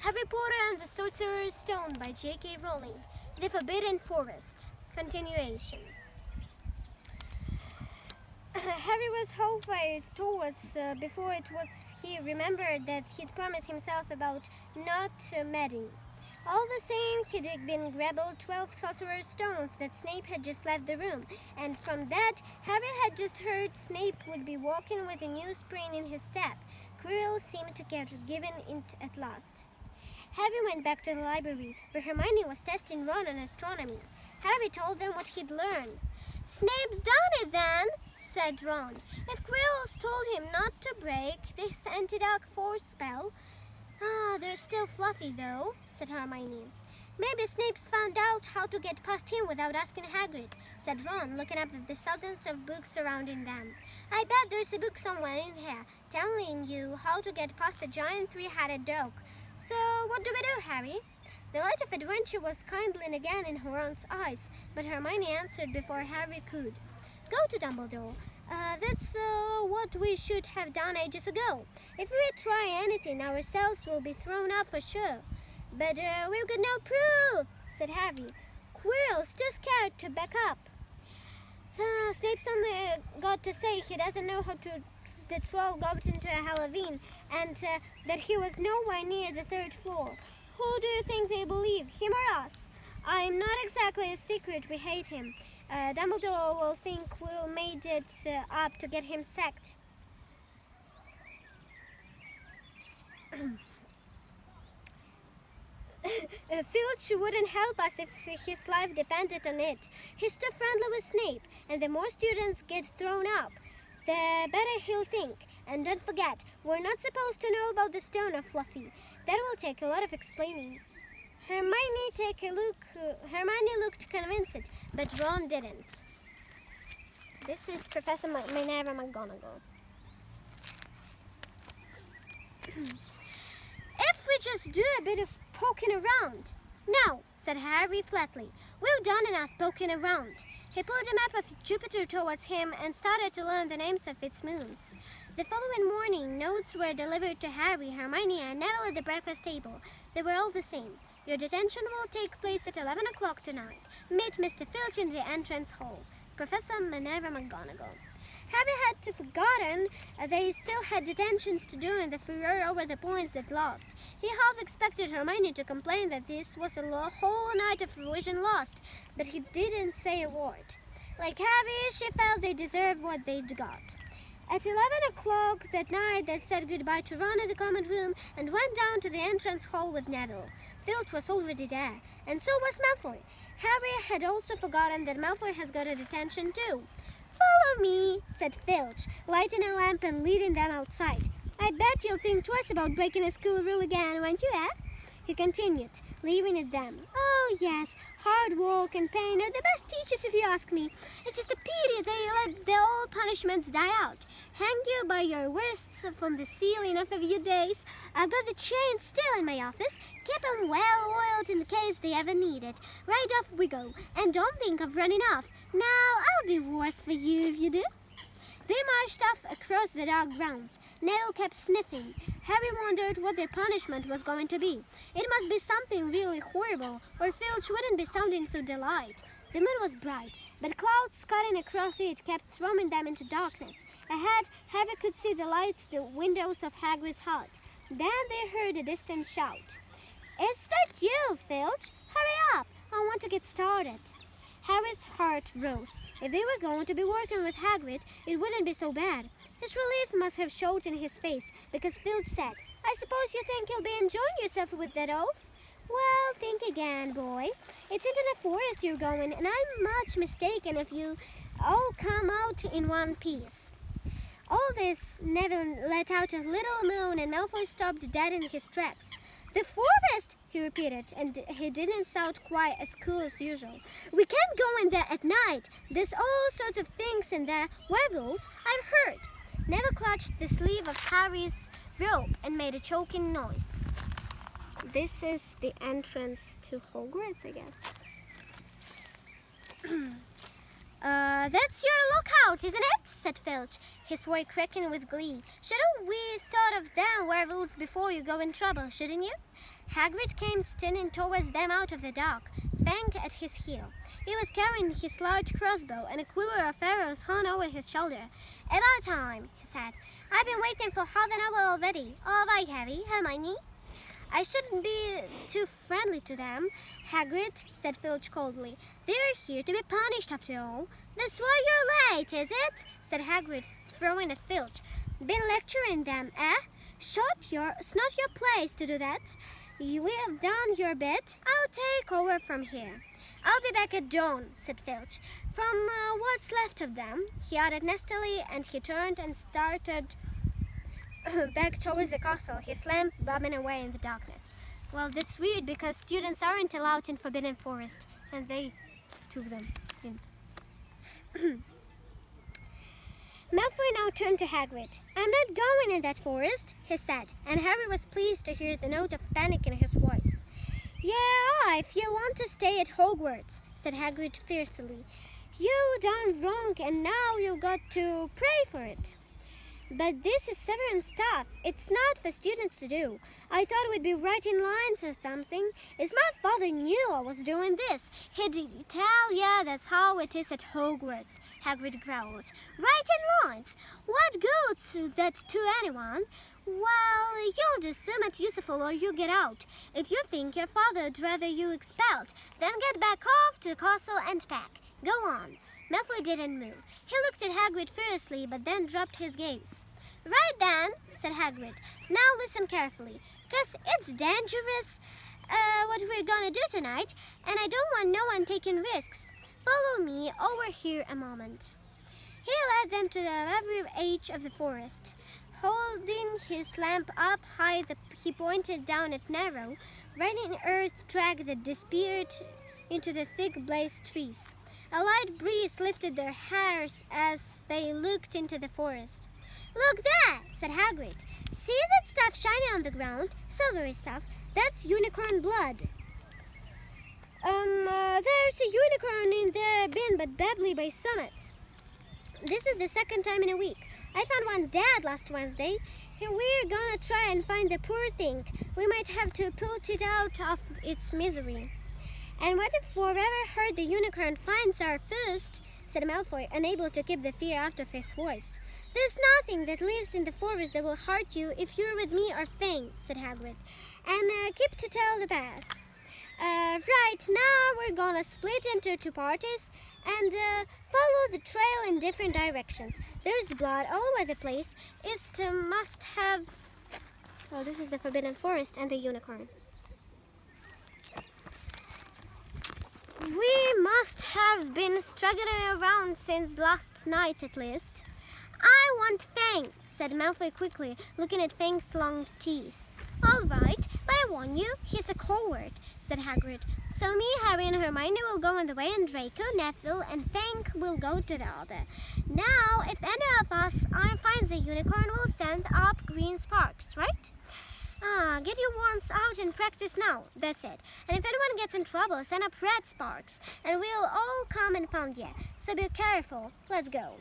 Harry Potter and the Sorcerer's Stone by J.K. Rowling. The Forbidden Forest. Continuation. Harry was halfway towards before he remembered that he'd promised himself about not meddling. All the same, he'd been grabbled 12 Sorcerer's Stones that Snape had just left the room, and from that, Harry had just heard Snape would be walking with a new spring in his step. Quirrell seemed to get given it at last. Harry went back to the library, where Hermione was testing Ron on astronomy. Harry told them what he'd learned. "Snape's done it then," said Ron. "If Quirrell's told him not to break this anti-dark force spell." They're still fluffy though," said Hermione. "Maybe Snape's found out how to get past him without asking Hagrid," said Ron, looking up at the thousands of books surrounding them. "I bet there's a book somewhere in here telling you how to get past a giant three-headed dog. So what do we do, Harry?" The light of adventure was kindling again in Ron's eyes, but Hermione answered before Harry could. "Go to Dumbledore. That's what we should have done ages ago. If we try anything ourselves, we'll be thrown out for sure." "But we've got no proof," said Harry. "Quirrell's too scared to back up." Snape's only got to say he doesn't know how the troll got into a Halloween, and that he was nowhere near the third floor. Who do you think they believe, him or us? I'm not exactly a secret we hate him. Dumbledore will think we'll made it up to get him sacked. Filch wouldn't help us if his life depended on it. He's too friendly with Snape, and the more students get thrown up, the better he'll think. And don't forget, we're not supposed to know about the stone of Fluffy. That will take a lot of explaining. Hermione looked convinced, but Ron didn't. This is Professor Minerva McGonagall. "If we just do a bit of poking around." "No," said Harry flatly. "We've done enough poking around." He pulled a map of Jupiter towards him and started to learn the names of its moons. The following morning, notes were delivered to Harry, Hermione, and Neville at the breakfast table. They were all the same. "Your detention will take place at 11 o'clock tonight. Meet Mr. Filch in the entrance hall. Professor Minerva McGonagall." Harry had forgotten they still had detentions to do in the furor over the points they'd lost. He half expected Hermione to complain that this was a whole night of revision lost, but he didn't say a word. Like Harry, she felt they deserved what they'd got. At 11 o'clock that night, they said goodbye to Ron in the common room and went down to the entrance hall with Neville. Filch was already there, and so was Malfoy. Harry had also forgotten that Malfoy has got a detention too. "Follow me," said Filch, lighting a lamp and leading them outside. "I bet you'll think twice about breaking a school rule again, won't you, He continued, leering at them. "Oh, yes, hard work and pain are the best teachers if you ask me. It's just a pity they let the old punishments die out. Hang you by your wrists from the ceiling of a few days. I've got the chains still in my office. Keep 'em well oiled in case they ever need it. Right off we go, and don't think of running off. Now, I'll be worse for you if you do." They marched off across the dark grounds. Neville kept sniffing. Harry wondered what their punishment was going to be. It must be something really horrible, or Filch wouldn't be sounding so delighted. The moon was bright, but clouds cutting across it kept throwing them into darkness. Ahead, Harry could see the lights, the windows of Hagrid's hut. Then they heard a distant shout. "Is that you, Filch? Hurry up! I want to get started." Harry's heart rose. If they were going to be working with Hagrid, it wouldn't be so bad. His relief must have showed in his face, because Filch said, "I suppose you think you'll be enjoying yourself with that oath? Well, think again, boy. It's into the forest you're going, and I'm much mistaken if you all come out in one piece." All this, Neville let out a little moan, and Malfoy stopped dead in his tracks. "The forest!" he repeated, and he didn't sound quite as cool as usual. "We can't go in there at night. There's all sorts of things in there. Werewolves, I've heard." Neville clutched the sleeve of Harry's robe and made a choking noise. This is the entrance to Hogwarts, I guess. That's your lookout, isn't it? Said Filch, his voice cracking with glee. Shouldn't we thought of them werewolves before you go in trouble, shouldn't you? Hagrid came stunning towards them out of the dark, Fang at his heel. He was carrying his large crossbow, and a quiver of arrows hung over his shoulder. About time, he said. I've been waiting for half an hour already. All right, Harry, Hermione. I shouldn't be too friendly to them, Hagrid, said Filch coldly. They're here to be punished after all. That's why you're late, is it? Said Hagrid, throwing at Filch. Been lecturing them, eh? It's not your place to do that. You have done your bit. I'll take over from here. I'll be back at dawn, said Filch. From what's left of them, he added nastily, and he turned and started back towards the castle, his lamp bobbing away in the darkness. Well, that's weird because students aren't allowed in Forbidden Forest, and they took them in. Malfoy now turned to Hagrid. I'm not going in that forest, he said, and Harry was pleased to hear the note of panic in his voice. Yeah, if you want to stay at Hogwarts, said Hagrid fiercely. You done wrong, and now you've got to pray for it. But this is Severance stuff. It's not for students to do. I thought we'd be writing lines or something. If my father knew I was doing this, he'd tell ya that's how it is at Hogwarts, Hagrid growled. Writing lines? What good's that to anyone? Well, you'll just assume it's useful or you get out. If you think your father'd rather you expelled, then get back off to the castle and pack. Go on. Malfoy didn't move. He looked at Hagrid fiercely, but then dropped his gaze. Right then, said Hagrid. Now listen carefully, 'cause it's dangerous what we're gonna do tonight, and I don't want no one taking risks. Follow me over here a moment. He led them to the very edge of the forest. Holding his lamp up high, he pointed down at narrow, raining earth track that disappeared into the thick blazed trees. A light breeze lifted their hairs as they looked into the forest. Look there, said Hagrid. See that stuff shining on the ground? Silvery stuff. That's unicorn blood. There's a unicorn in their bin, but badly by summit. This is the second time in a week. I found one dead last Wednesday. We're gonna try and find the poor thing. We might have to put it out of its misery. And what if forever heard the unicorn finds our first, said Malfoy, unable to keep the fear out of his voice. There's nothing that lives in the forest that will hurt you if you're with me or Fang, said Hagrid. And keep to tell the path. Right, now we're gonna split into two parties and follow the trail in different directions. There's blood all over the place. Must have... Well, this is the Forbidden Forest and the unicorn. We must have been struggling around since last night at least. I want Fang, said Malfoy quickly, looking at Fang's long teeth. All right, but I warn you, he's a coward, said Hagrid. So me, Harry, and Hermione will go on the way, and Draco, Neville, and Fang will go to the other. Now, if any of us finds a unicorn, we'll send up green sparks, right? Get your wands out and practice now. That's it. And if anyone gets in trouble, send up red sparks, and we'll all come and find you. So be careful. Let's go.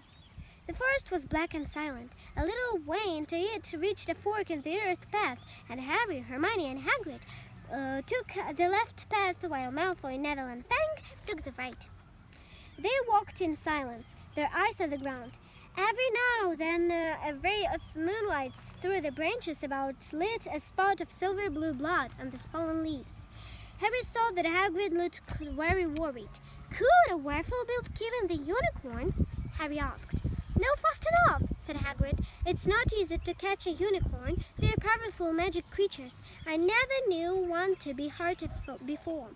The forest was black and silent. A little way into it reached a fork in the earth path, and Harry, Hermione, and Hagrid took the left path, while Malfoy, Neville, and Fang took the right. They walked in silence, their eyes on the ground. Every now and then a ray of moonlight through the branches about lit a spot of silver-blue blood on the fallen leaves. Harry saw that Hagrid looked very worried. Could a werewolf be killing the unicorns? Harry asked. No, fast enough, said Hagrid. It's not easy to catch a unicorn. They're powerful magic creatures. I never knew one to be hurt before.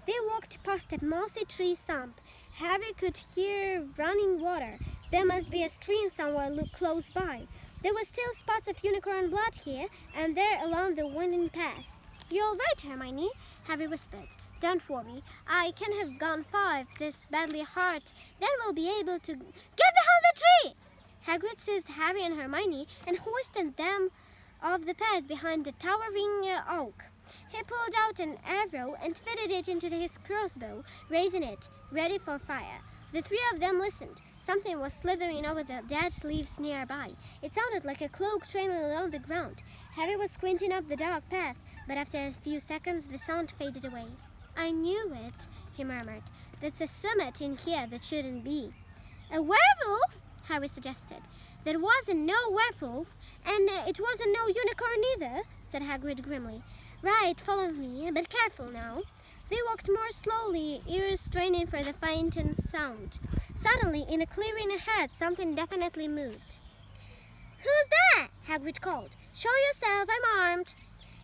They walked past a mossy tree stump. Harry could hear running water. There must be a stream somewhere close by. There were still spots of unicorn blood here and there along the winding path. You're all right, Hermione, Harry whispered. Don't worry. I can have gone far if this badly hurt. Then we'll be able to... Get behind the tree! Hagrid seized Harry and Hermione and hoisted them off the path behind a towering oak. He pulled out an arrow and fitted it into his crossbow, raising it, ready for fire. The three of them listened. Something was slithering over the dead leaves nearby. It sounded like a cloak trailing along the ground. Harry was squinting up the dark path, but after a few seconds the sound faded away. "I knew it," he murmured. "That's a summit in here that shouldn't be." "A werewolf?" Harry suggested. "There wasn't no werewolf, and it wasn't no unicorn either," said Hagrid grimly. "Right, follow me, but careful now." They walked more slowly, ears straining for the faintest sound. Suddenly, in a clearing ahead, something definitely moved. "Who's that?" Hagrid called. "Show yourself, I'm armed."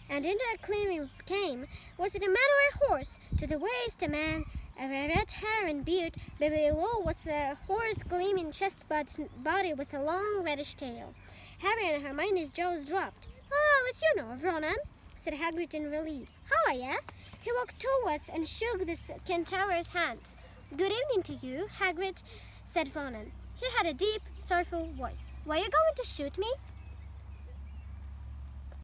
And into a clearing came, was it a man or a horse? To the waist a man, a red hair and beard, but below was a horse gleaming chest body with a long reddish tail. Harry and Hermione's jaws dropped. "Oh, it's you, Ronan," said Hagrid in relief. "How are ya?" He walked towards and shook the Centaur's hand. "Good evening to you, Hagrid," said Ronan. He had a deep, sorrowful voice. "Were you going to shoot me?"